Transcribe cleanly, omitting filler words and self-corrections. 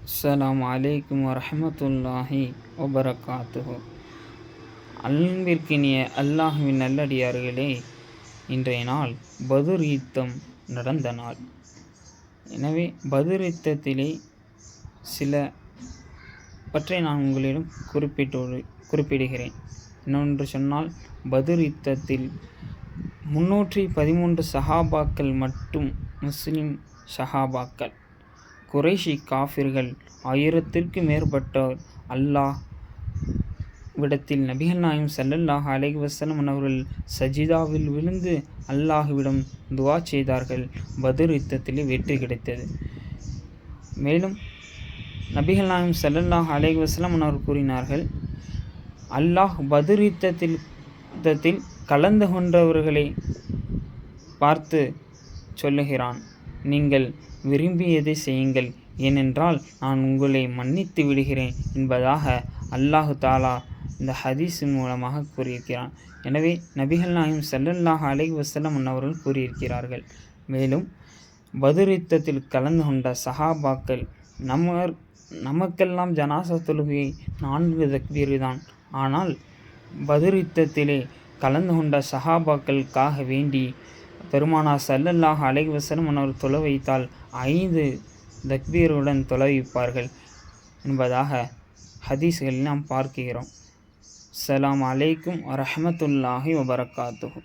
அஸ்ஸலாமு அலைக்கும் வரஹ்மத்துல்லாஹி வபரகாத்துஹு. அன்பிற்கினிய அல்லாஹ்வின் நல்லடியார்களே, இன்றைய நாள் பதுர் யுத்தம் நடந்த நாள். எனவே பதுர் யுத்தத்திலே சில பற்றி நான் உங்களிடம் குறிப்பிடுகிறேன். இன்னொன்று சொன்னால், பதுர் யுத்தத்தில் 313 சஹாபாக்கள் மட்டும் முஸ்லிம் சஹாபாக்கள். குறைஷி காஃபிர்கள் 1000ற்கு மேற்பட்டோர் அல்லாஹ் விடத்தில் நபிகள் நாயகம் ஸல்லல்லாஹு அலைஹி வஸல்லம் அவர்கள் சஜிதாவில் விழுந்து அல்லாஹ்விடம் துஆ செய்தார்கள். பதுர் யுத்தத்திலே வெற்றி கிடைத்தது. மேலும் நபிகள் நாயகம் ஸல்லல்லாஹு அலைஹி வஸல்லம் அவர்கள் கூறினார்கள், அல்லாஹ் பதுர் யுத்தத்தில் கலந்து கொண்டவர்களை பார்த்து சொல்லுகிறான், நீங்கள் விரும்பியதை செய்யுங்கள், ஏனென்றால் நான் உங்களை மன்னித்து விடுகிறேன் என்பதாக அல்லாஹு தாலா இந்த ஹதீஸின் மூலமாக கூறியிருக்கிறான். எனவே நபிகள் நாயகம் ஸல்லல்லாஹு அலைஹி வஸல்லம் அவர்கள் கூறியிருக்கிறார்கள். மேலும் பதுர் யுத்தத்தில் கலந்து கொண்ட சஹாபாக்கள் நமக்கெல்லாம் ஜனாசா தொழுகை 4 தக்பீர் தான். ஆனால் பதுர் யுத்தத்திலே கலந்து கொண்ட சஹாபாக்களுக்காக வேண்டி பெருமானார் ஸல்லல்லாஹு அலைஹி வஸல்லம் அவர்கள் தொழ வைத்தால் 5 தக்பீருடன் தொழ வைப்பார்கள் என்பதாக ஹதீஸ்களில் நாம் பார்க்கிறோம். அஸ்ஸலாமு அலைக்கும் வரஹ்மத்துல்லாஹி வபரகாத்துஹு.